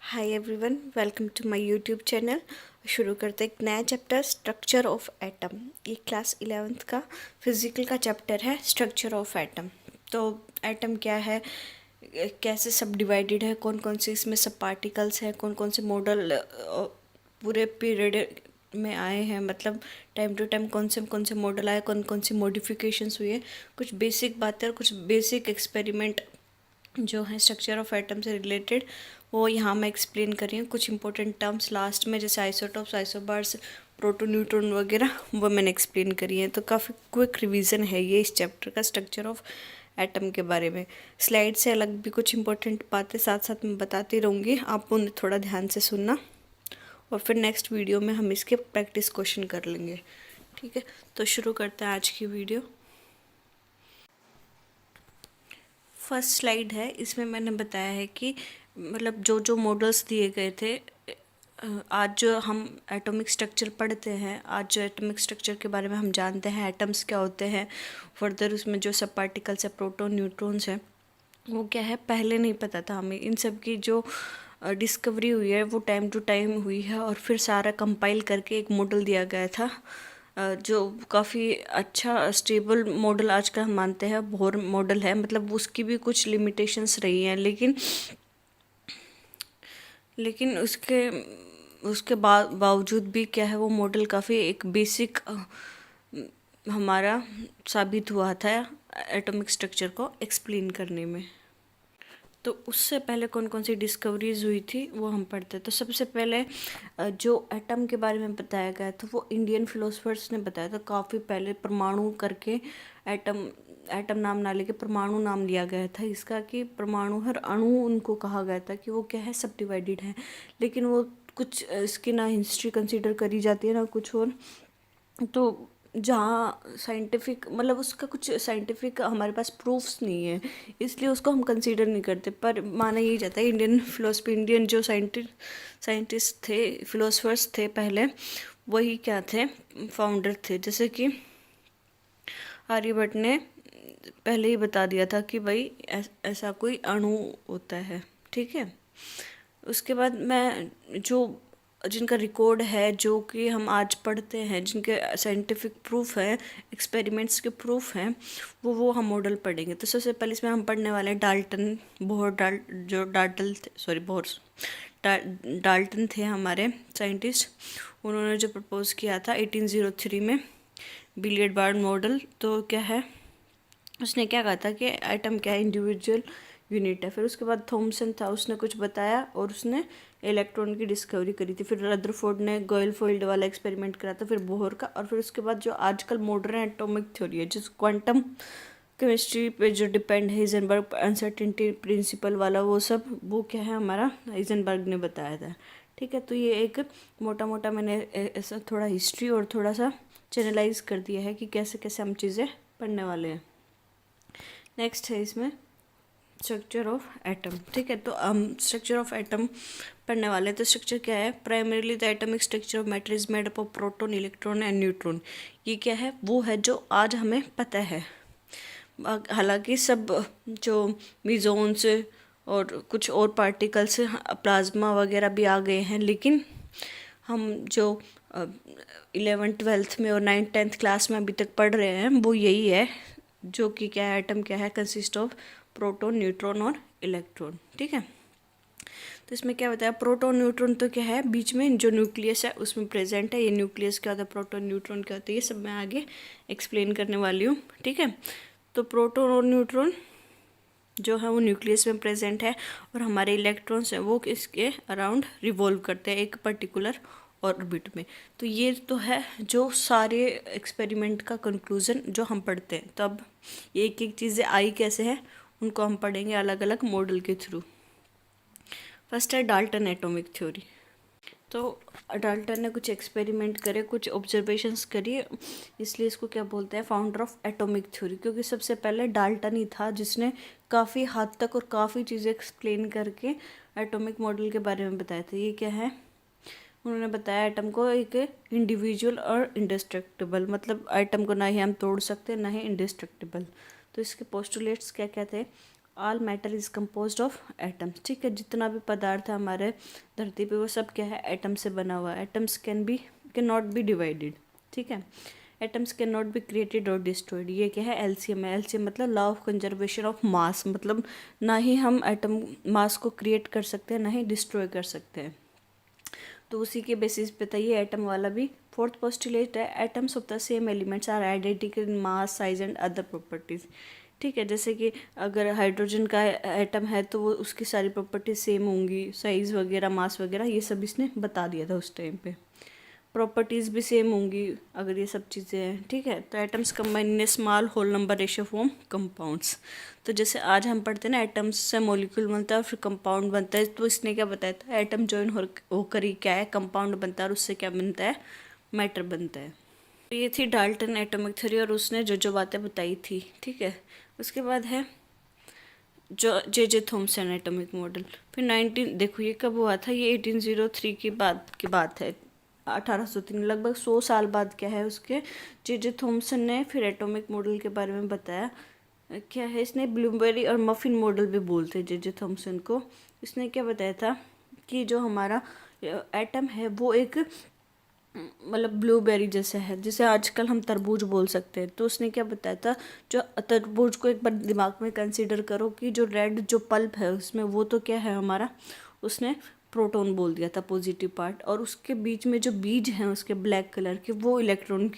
Hi everyone, welcome to my YouTube channel. शुरू करते एक नया चैप्टर, स्ट्रक्चर ऑफ एटम। ये क्लास 11th का फिज़िकल का चैप्टर है, स्ट्रक्चर ऑफ एटम। तो एटम क्या है, कैसे सब डिवाइडेड है, कौन कौन से इसमें सब पार्टिकल्स हैं, कौन कौन से मॉडल पूरे पीरियड में आए हैं, मतलब टाइम टू टाइम कौन से मॉडल आए, कौन सी मॉडिफिकेशंस हुई है, कुछ बेसिक बातें और कुछ बेसिक एक्सपेरिमेंट जो है स्ट्रक्चर ऑफ एटम से रिलेटेड, वो यहाँ मैं एक्सप्लेन कर रही हूँ। कुछ इंपॉर्टेंट टर्म्स लास्ट में, जैसे आइसोटॉप्स, आइसोबार्स, प्रोटॉन, न्यूट्रॉन वगैरह, वो मैंने एक्सप्लेन करी है। तो काफ़ी क्विक रिवीजन है ये इस चैप्टर का, स्ट्रक्चर ऑफ एटम के बारे में। स्लाइड से अलग भी कुछ इंपॉर्टेंट बातें साथ साथ में बताती रहूँगी, आप उन्हें थोड़ा ध्यान से सुनना, और फिर नेक्स्ट वीडियो में हम इसके प्रैक्टिस क्वेश्चन कर लेंगे। ठीक है, तो शुरू करते हैं आज की वीडियो। फर्स्ट स्लाइड है, इसमें मैंने बताया है कि मतलब जो जो मॉडल्स दिए गए थे, आज जो हम एटॉमिक स्ट्रक्चर पढ़ते हैं, आज जो एटॉमिक स्ट्रक्चर के बारे में हम जानते हैं, एटम्स क्या होते हैं, फर्दर उसमें जो सब पार्टिकल्स है, प्रोटॉन, न्यूट्रॉन्स हैं, वो क्या है पहले नहीं पता था हमें। इन सब की जो डिस्कवरी हुई है वो टाइम टू टाइम हुई है, और फिर सारा कंपाइल करके एक मॉडल दिया गया था, जो काफ़ी अच्छा स्टेबल मॉडल आज का हम मानते हैं, बोर मॉडल है। मतलब उसकी भी कुछ लिमिटेशंस रही हैं, लेकिन उसके उसके बावजूद भी क्या है, वो मॉडल काफ़ी एक बेसिक हमारा साबित हुआ था एटॉमिक स्ट्रक्चर को एक्सप्लेन करने में। तो उससे पहले कौन कौन सी डिस्कवरीज हुई थी वो हम पढ़ते। तो सबसे पहले जो एटम के बारे में बताया गया था वो इंडियन फिलोसफर्स ने बताया था काफ़ी पहले। परमाणु करके एटम एटम नाम ना लेके परमाणु नाम लिया गया था इसका, कि परमाणु हर अणु उनको कहा गया था कि वो क्या है, सब डिवाइडेड है। लेकिन वो कुछ इसकी ना हिस्ट्री कंसिडर करी जाती है ना कुछ और। तो जहाँ साइंटिफिक मतलब उसका कुछ साइंटिफिक हमारे पास प्रूफ्स नहीं है, इसलिए उसको हम कंसीडर नहीं करते। पर माना यही जाता है इंडियन फिलोसफी, इंडियन जो साइंटिस्ट थे, फिलोसफर्स थे पहले, वही क्या थे, फाउंडर थे। जैसे कि आर्यभट्ट ने पहले ही बता दिया था कि भाई ऐसा कोई अणु होता है। ठीक है, उसके बाद मैं जो जिनका रिकॉर्ड है, जो कि हम आज पढ़ते हैं, जिनके साइंटिफिक प्रूफ है, एक्सपेरिमेंट्स के प्रूफ हैं, वो हम मॉडल पढ़ेंगे। तो सबसे पहले इसमें हम पढ़ने वाले हैं डाल्टन, जो डाल्टन थे, सॉरी डाल्टन थे हमारे साइंटिस्ट। उन्होंने जो प्रपोज किया था 1803 में बिलियर्ड बार्ड मॉडल। तो क्या है, उसने क्या कहा था कि एटम क्या है, इंडिविजुअल यूनिट है। फिर उसके बाद थॉमसन था, उसने कुछ बताया और उसने इलेक्ट्रॉन की डिस्कवरी करी थी। फिर रदरफोर्ड ने गोइलफील्ड वाला एक्सपेरिमेंट करा था, फिर बोहर का। और फिर उसके बाद जो आजकल मॉडर्न एटॉमिक थ्योरी है, जो क्वांटम केमिस्ट्री पे जो डिपेंड है, हाइजेनबर्ग अनसर्टेनिटी प्रिंसिपल वाला, वो सब वो क्या है, हमारा हाइजेनबर्ग ने बताया था। ठीक है, तो ये एक मोटा मोटा मैंने ऐसा थोड़ा हिस्ट्री और थोड़ा सा चैनलाइज कर दिया है कि कैसे कैसे हम चीज़ें पढ़ने वाले हैं। नेक्स्ट है इसमें स्ट्रक्चर ऑफ एटम। ठीक है, तो हम स्ट्रक्चर ऑफ एटम पढ़ने वाले हैं। तो स्ट्रक्चर क्या है, primarily the atomic structure of matter is made up of proton, electron and neutron. ये क्या है, वो है जो आज हमें पता है। हालांकि सब जो मीजोन्स और कुछ और पार्टिकल्स, प्लाज्मा वगैरह भी आ गए हैं, लेकिन हम जो 11th-12th में और 9th-10th क्लास में अभी तक पढ़ रहे हैं वो यही है, जो कि क्या है, एटम क्या है, कंसिस्ट ऑफ प्रोटॉन, न्यूट्रॉन और इलेक्ट्रॉन। ठीक है, तो इसमें क्या बताया, प्रोटॉन न्यूट्रॉन तो क्या है, बीच में जो न्यूक्लियस है उसमें प्रेजेंट है। ये न्यूक्लियस क्या होता है, प्रोटॉन न्यूट्रॉन क्या होता है, ये सब मैं आगे एक्सप्लेन करने वाली हूँ। ठीक है, तो प्रोटॉन और न्यूट्रॉन जो है वो न्यूक्लियस में प्रेजेंट है, और हमारे इलेक्ट्रॉन्स हैं वो इसके अराउंड रिवॉल्व करते हैं एक पर्टिकुलर ऑर्बिट में। तो ये तो है जो सारे एक्सपेरिमेंट का कंक्लूजन जो हम पढ़ते हैं। तो अब ये एक एक चीज़ें आई कैसे हैं उनको हम पढ़ेंगे अलग अलग मॉडल के थ्रू। फर्स्ट है डाल्टन एटॉमिक थ्योरी। तो डाल्टन ने कुछ एक्सपेरिमेंट करे, कुछ ऑब्जर्वेशंस करी, इसलिए इसको क्या बोलते हैं, फाउंडर ऑफ एटॉमिक थ्योरी। क्योंकि सबसे पहले डाल्टन ही था जिसने काफ़ी हद तक और काफ़ी चीज़ें एक्सप्लेन करके एटॉमिक मॉडल के बारे में बताया था। ये क्या है, उन्होंने बताया एटम को एक इंडिविजुअल और इंडिस्ट्रक्टिबल, मतलब एटम को ना ही हम तोड़ सकते ना ही इंडिस्ट्रक्टिबल। तो इसके पोस्टुलेट्स क्या क्या थे, all matter is composed of atoms. ठीक है, जितना भी पदार्थ है हमारे धरती पे वो सब क्या है, एटम से बना हुआ है। Atoms can not be divided. ठीक है, atoms can not be created और डिस्ट्रॉयड। ये क्या है, एलसीएम है। एलसीएम मतलब law of conservation of mass, मतलब ना ही हम एटम मास को क्रिएट कर सकते हैं ना ही डिस्ट्रॉय कर सकते हैं। तो उसी के बेसिस पे था ये एटम वाला भी। फोर्थ पोस्टुलेट है, atoms of the same elements are identical in mass, size and other properties. ठीक है, जैसे कि अगर हाइड्रोजन का एटम है तो वो उसकी सारी प्रॉपर्टीज सेम होंगी, साइज वगैरह, मास वगैरह, ये सब इसने बता दिया था उस टाइम पे। प्रॉपर्टीज़ भी सेम होंगी अगर ये सब चीज़ें हैं। ठीक है, तो atoms combine in small whole number ratio form compounds. तो जैसे आज हम पढ़ते हैं ना, एटम्स से मॉलिक्यूल बनता है और फिर कंपाउंड बनता है, तो इसने क्या बताया था, एटम जॉइन होकर ही क्या है, कंपाउंड बनता है और उससे क्या बनता है, मैटर बनता है। तो ये थी डाल्टन एटॉमिक थ्योरी और उसने जो बातें बताई थी। ठीक है, उसके बाद है जो जे थॉमसन एटॉमिक मॉडल। फिर 19 देखो ये कब हुआ था, ये 1803 की बात है, 1803, लगभग 100 साल बाद क्या है उसके जे थॉमसन ने फिर एटॉमिक मॉडल के बारे में बताया। क्या है, इसने ब्लूबेरी और मफिन मॉडल भी बोलते हैं जे थॉमसन को। इसने क्या बताया था कि जो हमारा एटम है वो एक मतलब ब्लूबेरी जैसा है, जिसे आजकल हम तरबूज बोल सकते हैं। तो उसने क्या बताया था, जो तरबूज को एक बार दिमाग में कंसीडर करो कि जो रेड जो पल्प है उसमें वो तो क्या है हमारा, उसने प्रोटॉन बोल दिया था, पॉजिटिव पार्ट, और उसके बीच में जो बीज हैं उसके ब्लैक कलर के वो इलेक्ट्रॉन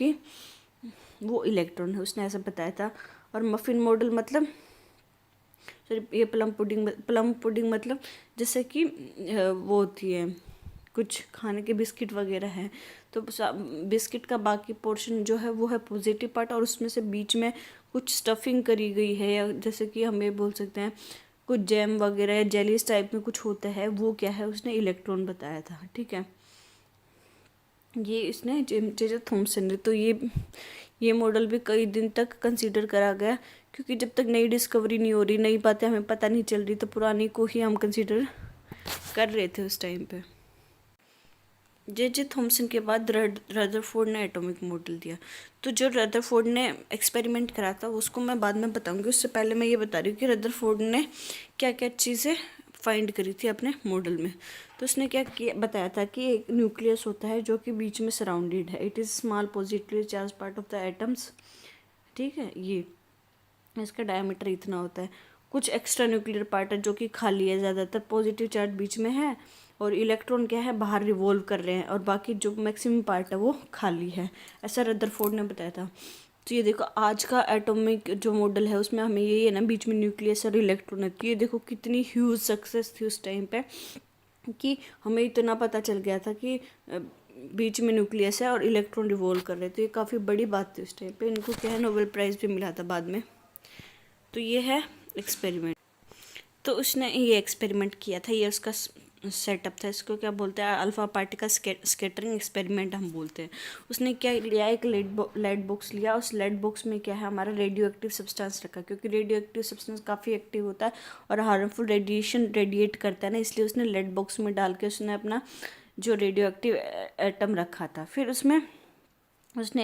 है, उसने ऐसा बताया था। और मफिन मॉडल मतलब ये प्लम पुडिंग मतलब जैसे कि वो होती है कुछ खाने के बिस्किट वगैरह हैं, तो बिस्किट का बाकी पोर्शन जो है वो है पॉजिटिव पार्ट, और उसमें से बीच में कुछ स्टफिंग करी गई है, या जैसे कि हम ये बोल सकते हैं कुछ जैम वगैरह या जेलीस टाइप में कुछ होता है, वो क्या है, उसने इलेक्ट्रॉन बताया था। ठीक है, ये इसने जे थॉमसन ने। तो ये मॉडल भी कई दिन तक कंसीडर करा गया, क्योंकि जब तक नई डिस्कवरी नहीं हो रही, नई बातें हमें पता नहीं चल रही, तो पुरानी को ही हम कंसीडर कर रहे थे उस टाइम पे। जे थॉमसन के बाद रदरफोर्ड ने एटॉमिक मॉडल दिया। तो जो रदरफोर्ड ने एक्सपेरिमेंट करा था उसको मैं बाद में बताऊंगी, उससे पहले मैं ये बता रही हूँ कि रदरफोर्ड ने क्या क्या चीज़ें फाइंड करी थी अपने मॉडल में। तो उसने क्या किया, बताया था कि एक न्यूक्लियस होता है जो कि बीच में सराउंडेड है, it is small positively charge part of the atoms. ठीक है, ये इसका डायमीटर इतना होता है। कुछ एक्स्ट्रा न्यूक्लियर पार्ट है जो कि खाली है, ज़्यादातर पॉजिटिव चार्ज बीच में है और इलेक्ट्रॉन क्या है, बाहर रिवॉल्व कर रहे हैं, और बाकी जो मैक्सिमम पार्ट है वो खाली है, ऐसा रदरफोर्ड ने बताया था। तो ये देखो आज का एटॉमिक जो मॉडल है उसमें हमें यही है ना, बीच में न्यूक्लियस और इलेक्ट्रॉन है। तो ये देखो कितनी ह्यूज सक्सेस थी उस टाइम पे कि हमें इतना पता चल गया था कि बीच में न्यूक्लियस है और इलेक्ट्रॉन रिवॉल्व कर रहे हैं। तो ये काफ़ी बड़ी बात थी उस टाइम पे, इनको क्या है नोबेल प्राइज़ भी मिला था बाद में। तो ये है एक्सपेरिमेंट। तो उसने ये एक्सपेरिमेंट किया था, ये उसका सेटअप था, इसको क्या बोलते हैं, अल्फा पार्टिकल स्कैटरिंग एक्सपेरिमेंट हम बोलते हैं। उसने क्या लिया, एक लेड बॉक्स लिया, उस लेड बॉक्स में क्या है हमारा रेडियो एक्टिव सब्सटेंस रखा, क्योंकि रेडियो एक्टिव सब्सटेंस काफ़ी एक्टिव होता है और हार्मफुल रेडिएशन रेडिएट करता है ना, इसलिए उसने लेड बॉक्स में डाल के उसने अपना जो रेडियो एक्टिव एटम रखा था। फिर उसने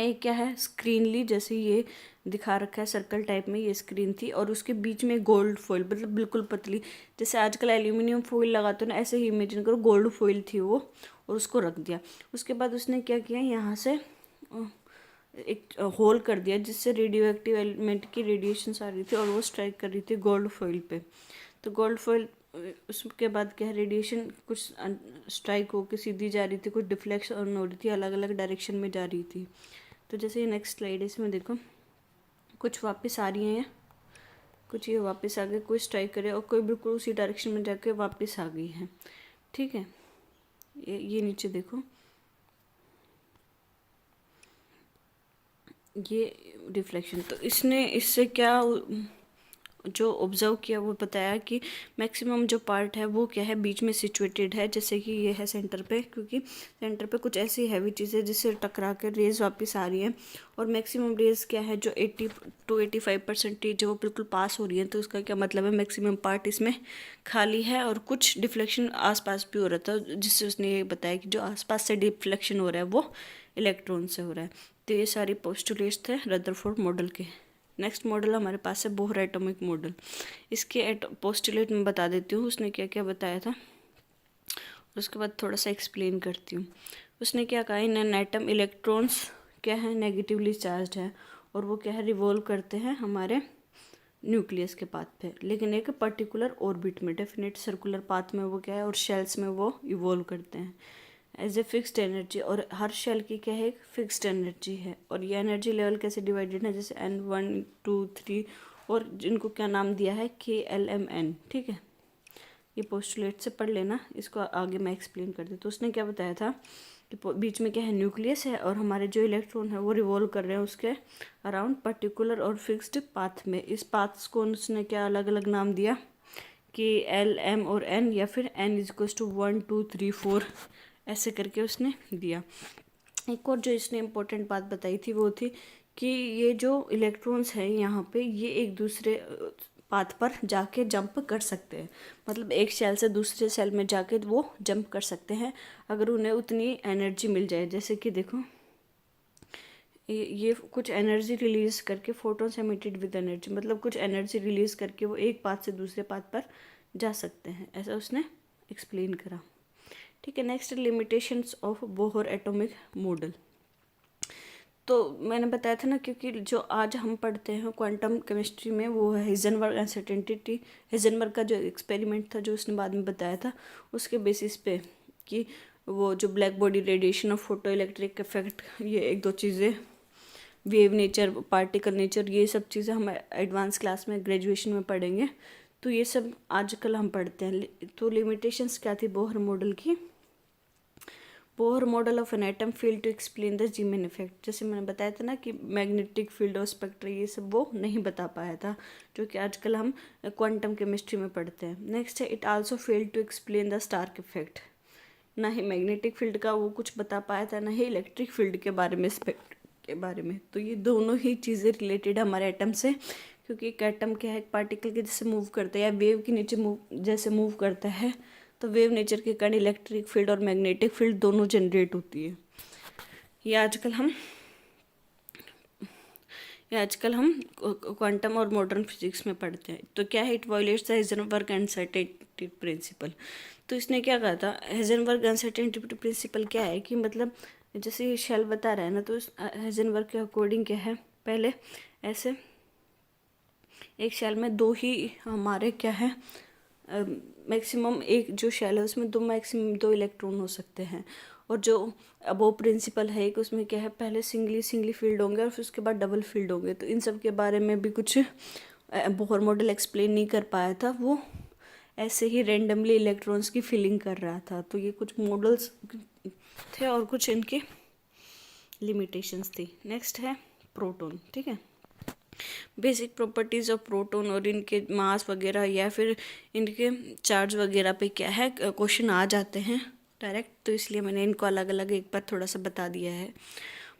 एक क्या है स्क्रीन ली, जैसे ये दिखा रखा है सर्कल टाइप में, ये स्क्रीन थी, और उसके बीच में गोल्ड फॉइल, मतलब बिल्कुल पतली, जैसे आजकल एल्यूमिनियम फॉइल लगाते हो ना, ऐसे ही इमेजिन करो, गोल्ड फॉइल थी वो, और उसको रख दिया। उसके बाद उसने क्या किया, यहाँ से एक होल कर दिया जिससे रेडियो एक्टिव एलिमेंट की रेडिएशन आ रही थी और वो स्ट्राइक कर रही थी गोल्ड फॉइल पे। तो गोल्ड फॉइल उसके बाद क्या है, रेडिएशन कुछ स्ट्राइक होकर सीधी जा रही थी, कुछ डिफ्लेक्शन हो रही थी, अलग अलग डायरेक्शन में जा रही थी। तो जैसे ये नेक्स्ट स्लाइड है, इसमें देखो कुछ वापस आ रही हैं, कुछ ये वापस आ गए, कोई स्ट्राइक करे और कोई बिल्कुल उसी डायरेक्शन में जाके वापस आ गई है। ठीक है, ये नीचे देखो, ये डिफ्लेक्शन। तो इसने इससे क्या जो ऑब्जर्व किया वो बताया कि मैक्सिमम जो पार्ट है वो क्या है बीच में सिचुएटेड है, जैसे कि ये है सेंटर पे, क्योंकि सेंटर पे कुछ ऐसी हैवी चीज़ें जिससे टकरा कर रेज वापस आ रही है, और मैक्सिमम रेज क्या है जो 80 to 85% वो बिल्कुल पास हो रही है। तो उसका क्या मतलब है, मैक्सिमम पार्ट इसमें खाली है और कुछ डिफ्लेक्शन आसपास भी हो रहा था, जिससे उसने ये बताया कि जो आसपास से डिफ्लेक्शन हो रहा है वो इलेक्ट्रॉन से हो रहा है। तो ये सारी पोस्टुलेट्स थे रदरफोर्ड मॉडल के। नेक्स्ट मॉडल हमारे पास है बोहर एटॉमिक मॉडल। इसके पोस्टुलेट में बता देती हूँ उसने क्या क्या बताया था, उसके बाद थोड़ा सा एक्सप्लेन करती हूँ। उसने क्या कहा, इन एन एटम इलेक्ट्रॉन्स क्या है, नेगेटिवली चार्ज है, और वो क्या है, रिवॉल्व करते हैं हमारे न्यूक्लियस के पाथ पे, लेकिन एक पर्टिकुलर ऑर्बिट में, डेफिनेट सर्कुलर पाथ में वो क्या है, और शेल्स में वो इवॉल्व करते हैं एज ए फिक्स्ड एनर्जी, और हर शेल की क्या है, एक फिक्स्ड एनर्जी है। और ये एनर्जी लेवल कैसे डिवाइडेड है, जैसे N1 2 3, और जिनको क्या नाम दिया है, KLMN, ठीक है। ये पोस्टुलेट से पढ़ लेना, इसको आगे मैं एक्सप्लेन कर देती। तो उसने क्या बताया था कि बीच में क्या है, न्यूक्लियस है, और हमारे जो इलेक्ट्रॉन है वो रिवॉल्व कर रहे हैं उसके अराउंड पर्टिकुलर और फिक्स्ड पाथ में। इस पाथ्स को उसने क्या अलग अलग नाम दिया, कि L M और N, या फिर N = 1 2 3 4 ऐसे करके उसने दिया। एक और जो इसने इम्पोर्टेंट बात बताई थी वो थी कि ये जो इलेक्ट्रॉन्स हैं यहाँ पे, ये एक दूसरे पाथ पर जाके जंप कर सकते हैं, मतलब एक सेल से दूसरे सेल में जाके वो जंप कर सकते हैं अगर उन्हें उतनी एनर्जी मिल जाए। जैसे कि देखो, ये कुछ एनर्जी रिलीज करके, फोटोन्स एमिटेड विद एनर्जी, मतलब कुछ एनर्जी रिलीज करके वो एक पाथ से दूसरे पाथ पर जा सकते हैं, ऐसा उसने एक्सप्लेन करा, ठीक है। Next, limitations of Bohr atomic model. तो मैंने बताया था ना, क्योंकि जो आज हम पढ़ते हैं क्वांटम केमिस्ट्री में, वो है हाइजेनबर्ग अनसर्टेनिटी। हाइजेनबर्ग का जो एक्सपेरिमेंट था, जो उसने बाद में बताया था, उसके बेसिस पे कि वो जो ब्लैक बॉडी रेडिएशन और फोटो इलेक्ट्रिक इफेक्ट, ये एक दो चीज़ें, वेव नेचर, पार्टिकल नेचर, ये सब चीज़ें हम एडवांस क्लास में, ग्रेजुएशन में पढ़ेंगे। तो ये सब आजकल हम पढ़ते हैं। तो लिमिटेशंस क्या थी बोहर मॉडल की, Bohr model of an atom failed to explain the Zeeman effect. जैसे मैंने बताया था ना कि मैग्नेटिक फील्ड और स्पेक्ट्रा, ये सब वो नहीं बता पाया था, जो कि आजकल हम क्वांटम केमिस्ट्री में पढ़ते हैं। नेक्स्ट है, it also failed to explain the Stark effect. ना ही मैग्नेटिक फील्ड का वो कुछ बता पाया था, ना ही इलेक्ट्रिक फील्ड के बारे में, स्पेक्ट्रा के बारे में। तो ये दोनों ही चीज़ें रिलेटेड हमारे एटम से, क्योंकि एक एटम क्या है, एक पार्टिकल के जैसे मूव करता है, या वेव के नीचे जैसे मूव करता है, तो वेव नेचर के कारण इलेक्ट्रिक फील्ड और मैग्नेटिक फील्ड दोनों जनरेट होती है। ये आजकल हम क्वांटम और मॉडर्न फिजिक्स में पढ़ते हैं। तो क्या है, it violets the Heisenberg uncertainty principle. तो इसने क्या कहा था, हाइजेनबर्ग अनसर्टेनिटी प्रिंसिपल क्या है कि मतलब जैसे ये शेल बता रहा है ना, तो हाइजेनबर्ग के अकॉर्डिंग क्या है, पहले ऐसे एक शेल में दो ही हमारे क्या है, मैक्सिमम एक जो शेल है उसमें मैक्सिमम दो इलेक्ट्रॉन हो सकते हैं। और जो अबो प्रिंसिपल है एक, उसमें क्या है, पहले सिंगली फील्ड होंगे और फिर उसके बाद डबल फील्ड होंगे। तो इन सब के बारे में भी कुछ बोहर मॉडल एक्सप्लेन नहीं कर पाया था, वो ऐसे ही रेंडमली इलेक्ट्रॉन्स की फिलिंग कर रहा था। तो ये कुछ मॉडल्स थे और कुछ इनके लिमिटेशंस थी। नेक्स्ट है प्रोटॉन, ठीक है। बेसिक प्रॉपर्टीज़ ऑफ प्रोटॉन और इनके मास वगैरह या फिर इनके चार्ज वगैरह पे क्या है, क्वेश्चन आ जाते हैं डायरेक्ट, तो इसलिए मैंने इनको अलग अलग एक बार थोड़ा सा बता दिया है।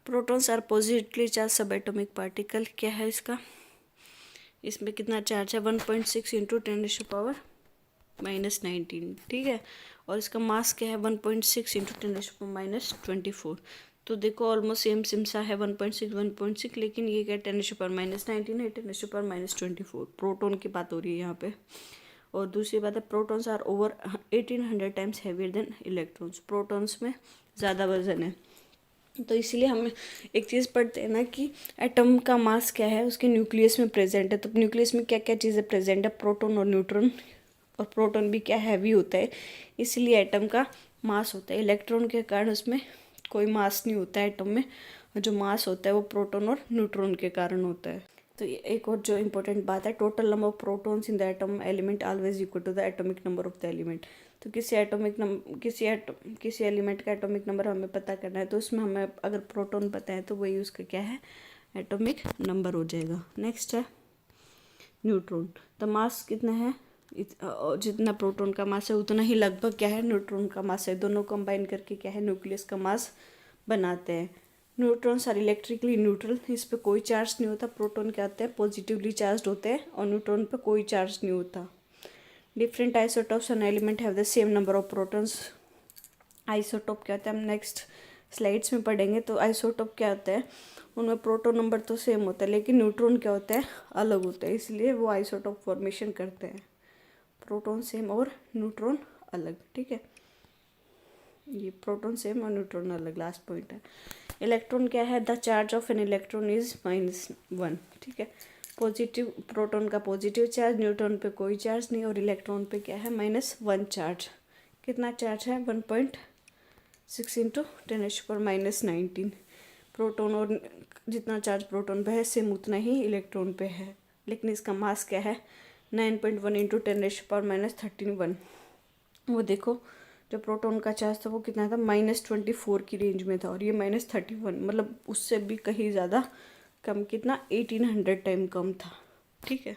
प्रोटॉन्स आर पॉजिटिवली चार्ज सब एटॉमिक पार्टिकल। क्या है इसका, इसमें कितना चार्ज है, 1.6 × 10⁻⁻19, ठीक है। और इसका मास क्या है, 1.6 × 10⁻24। तो देखो ऑलमोस्ट सेम सा है, 1.6 लेकिन ये क्या 10⁻19 है, 10⁻24। प्रोटॉन की बात हो रही है यहाँ पे। और दूसरी बात है, protons are over 1800 times heavier than electrons. Protons में ज़्यादा वजन है। तो इसलिए हम एक चीज़ पढ़ते हैं ना कि एटम का मास क्या है, उसके न्यूक्लियस में प्रेजेंट है। तो न्यूक्लियस में क्या क्या चीज़ें प्रेजेंट है, प्रोटॉन और न्यूट्रॉन। और प्रोटॉन भी क्या हैवी होता है, इसलिए एटम का मास होता है। इलेक्ट्रॉन के कारण उसमें कोई मास नहीं होता है एटम में, जो मास होता है वो प्रोटॉन और न्यूट्रॉन के कारण होता है। तो एक और जो इम्पोर्टेंट बात है, total number of protons in the atom element always equal to the atomic number of the element. तो किसी एलिमेंट का एटॉमिक नंबर हमें पता करना है, तो उसमें हमें अगर प्रोटॉन पता है तो वही उसका क्या है, एटॉमिक नंबर हो जाएगा। नेक्स्ट है न्यूट्रॉन। तो मास कितना है, जितना प्रोटॉन का मास है उतना ही लगभग क्या है, न्यूट्रॉन का मास है। दोनों कंबाइन करके क्या है, न्यूक्लियस का मास बनाते हैं। न्यूट्रॉन्स आर इलेक्ट्रिकली न्यूट्रल, इस पर कोई चार्ज नहीं होता। प्रोटॉन क्या होते हैं, पॉजिटिवली चार्ज होते हैं, और न्यूट्रॉन पर कोई चार्ज नहीं होता। Different isotopes an element have the same number of protons. Isotope क्या होता है, नेक्स्ट स्लाइड्स में पढ़ेंगे तो आइसोटोप क्या होता है, उनमें प्रोटॉन नंबर तो सेम होता है लेकिन न्यूट्रॉन क्या होता है, अलग होता है, इसलिए वो आइसोटोप फॉर्मेशन करते हैं। प्रोटॉन सेम और न्यूट्रॉन अलग, ठीक है। ये प्रोटॉन सेम और न्यूट्रॉन अलग लास्ट पॉइंट है। इलेक्ट्रॉन क्या है, the charge of an electron is -1, ठीक है। पॉजिटिव, प्रोटॉन का पॉजिटिव चार्ज, न्यूट्रॉन पे कोई चार्ज नहीं, और इलेक्ट्रॉन पे क्या है, -1 चार्ज। कितना चार्ज है, 1.6 इंटू 10⁻⁻19। प्रोटॉन और जितना चार्ज प्रोटॉन पे है सेम उतना ही इलेक्ट्रॉन पे है, लेकिन इसका मास क्या है, 9.1 इंटू 10⁻⁻13। वो देखो जो प्रोटॉन का चार्ज था वो कितना था, -24 की रेंज में था, और ये -31, मतलब उससे भी कहीं ज़्यादा कम, कितना 1800 टाइम कम था, ठीक है।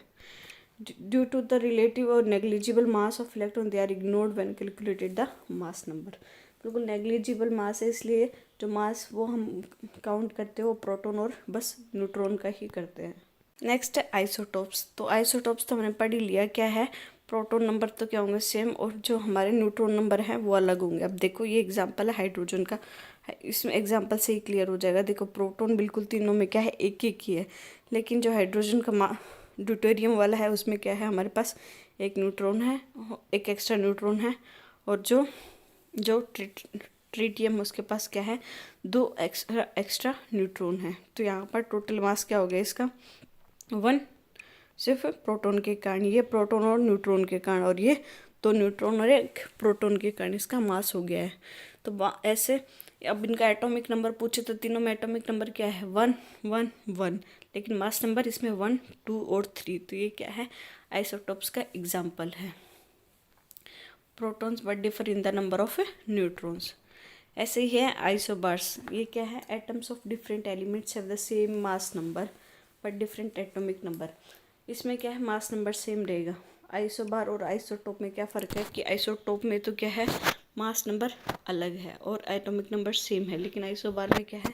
ड्यू टू द रिलेटिव और negligible mass of electron they are ignored when calculated the mass number. बिल्कुल नेग्लिजिबल मास है, इसलिए जो मास वो हम काउंट करते हैं वो प्रोटॉन और बस न्यूट्रॉन का ही करते हैं। नेक्स्ट है आइसोटोप्स। तो आइसोटोप्स तो हमने पढ़ ही लिया क्या है, प्रोटॉन नंबर तो क्या होंगे, सेम, और जो हमारे न्यूट्रॉन नंबर हैं वो अलग होंगे। अब देखो ये एग्जांपल है हाइड्रोजन का, इसमें एग्जांपल से ही क्लियर हो जाएगा। देखो प्रोटॉन बिल्कुल तीनों में क्या है, एक एक ही है, लेकिन जो हाइड्रोजन का ड्यूटेरियम वाला है उसमें क्या है, हमारे पास एक न्यूट्रॉन है, एक एक्स्ट्रा न्यूट्रॉन है, और जो ट्रिटियम उसके पास क्या है, 2 एक्स्ट्रा न्यूट्रॉन है। तो यहाँ पर टोटल मास क्या हो गया इसका, 1, सिर्फ प्रोटॉन के कारण, ये प्रोटॉन और न्यूट्रॉन के कारण, और ये 2 न्यूट्रॉन और 1 प्रोटॉन के कारण इसका मास हो गया है। तो ऐसे अब इनका एटॉमिक नंबर पूछे तो तीनों में एटॉमिक नंबर क्या है, 1 1 1, लेकिन मास नंबर इसमें 1 2 और 3। तो ये क्या है, आइसोटोप्स का एग्जाम्पल है। Protons but differ in the number of neutrons. ऐसे ही है आइसोबार्स। ये क्या है, atoms of different elements have the same mass number but different atomic number. इसमें क्या है, मास नंबर सेम रहेगा। आइसोबार और आइसोटोप में क्या फ़र्क है कि आइसोटोप में तो क्या है, मास नंबर अलग है और एटॉमिक नंबर सेम है, लेकिन आइसोबार में क्या है,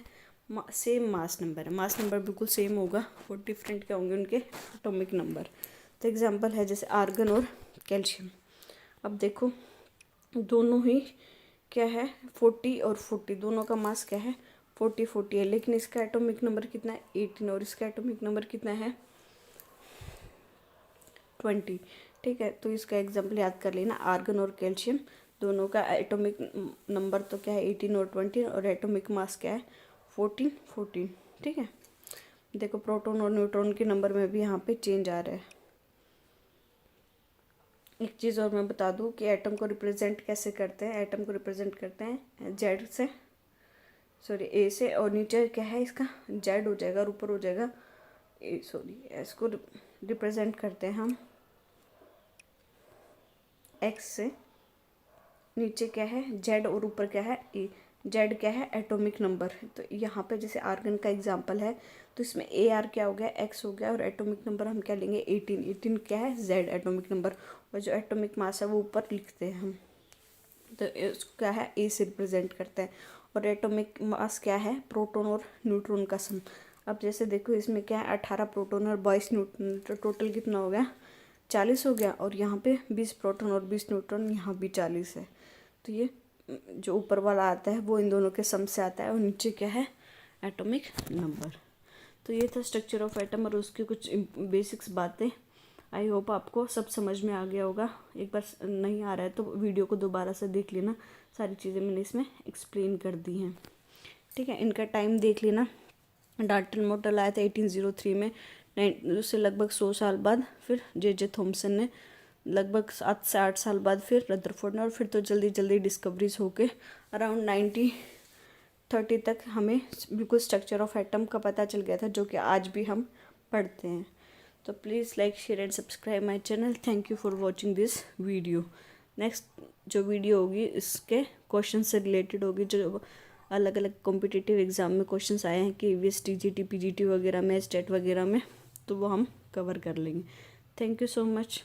सेम मास नंबर है, मास नंबर बिल्कुल सेम होगा और डिफरेंट क्या होंगे उनके एटॉमिक नंबर। तो एग्जांपल है जैसे आर्गन और कैल्शियम। अब देखो दोनों ही क्या है, 40 और 40, दोनों का मास क्या है, 40 40 है, लेकिन इसका एटॉमिक नंबर कितना है, 18, और इसका एटॉमिक नंबर कितना है, 20, ठीक है। तो इसका एग्जाम्पल याद कर लेना, आर्गन और कैल्शियम दोनों का एटॉमिक नंबर तो क्या है, 18 और 20, और एटॉमिक मास क्या है, 14 14, ठीक है। देखो प्रोटॉन और न्यूट्रॉन के नंबर में भी यहाँ पे चेंज आ रहा है। एक चीज़ और मैं बता दूँ कि एटम को रिप्रेजेंट कैसे करते हैं, एटम को रिप्रेजेंट करते हैं जेड से, सॉरी ए से, और नीचे क्या है इसका जेड हो जाएगा और ऊपर हो जाएगा ए, सॉरी एस को रिप्रेजेंट करते हैं हम एक्स से, नीचे क्या है जेड और ऊपर क्या है ए। जेड क्या है, एटॉमिक नंबर है। तो यहाँ पे जैसे आर्गन का एग्जांपल है तो इसमें ए आर क्या हो गया, एक्स हो गया, और एटॉमिक नंबर हम क्या लेंगे, 18 18 क्या है, जेड एटॉमिक नंबर, और जो एटॉमिक मास है वो ऊपर लिखते हैं हम, तो इसको क्या है, ए से रिप्रेजेंट करते हैं। और एटॉमिक मास क्या है, प्रोटॉन और न्यूट्रॉन का सम। अब जैसे देखो इसमें क्या है, 18 प्रोटॉन और 22 न्यूट्रॉन, तो टोटल कितना हो गया, 40 हो गया, और यहाँ पे 20 प्रोटॉन और 20 न्यूट्रॉन, यहाँ भी 40 है। तो ये जो ऊपर वाला आता है वो इन दोनों के सम से आता है, और नीचे क्या है, एटॉमिक नंबर। तो ये था स्ट्रक्चर ऑफ एटम और उसकी कुछ बेसिक्स बातें। आई होप आपको सब समझ में आ गया होगा। एक बार नहीं आ रहा है तो वीडियो को दोबारा से देख लेना, सारी चीज़ें मैंने इसमें एक्सप्लेन कर दी हैं, ठीक है। इनका टाइम देख लेना, डाल्टन मॉडल आया था 1803 में, उससे लगभग 100 साल बाद फिर जे थॉमसन ने, लगभग 7 से 8 साल बाद फिर रदरफोर्ड ने, और फिर तो जल्दी जल्दी डिस्कवरीज होके अराउंड 1930 तक हमें बिल्कुल स्ट्रक्चर ऑफ एटम का पता चल गया था, जो कि आज भी हम पढ़ते हैं। तो please like share and subscribe my channel. Thank you for watching this video. Next जो वीडियो होगी इसके क्वेश्चन से रिलेटेड होगी, जो अलग अलग कॉम्पिटिटिव एग्ज़ाम में क्वेश्चंस आए हैं कि वीएस टीजीटी पीजीटी वगैरह में, स्टेट वगैरह में, तो वो हम कवर कर लेंगे। Thank you so much.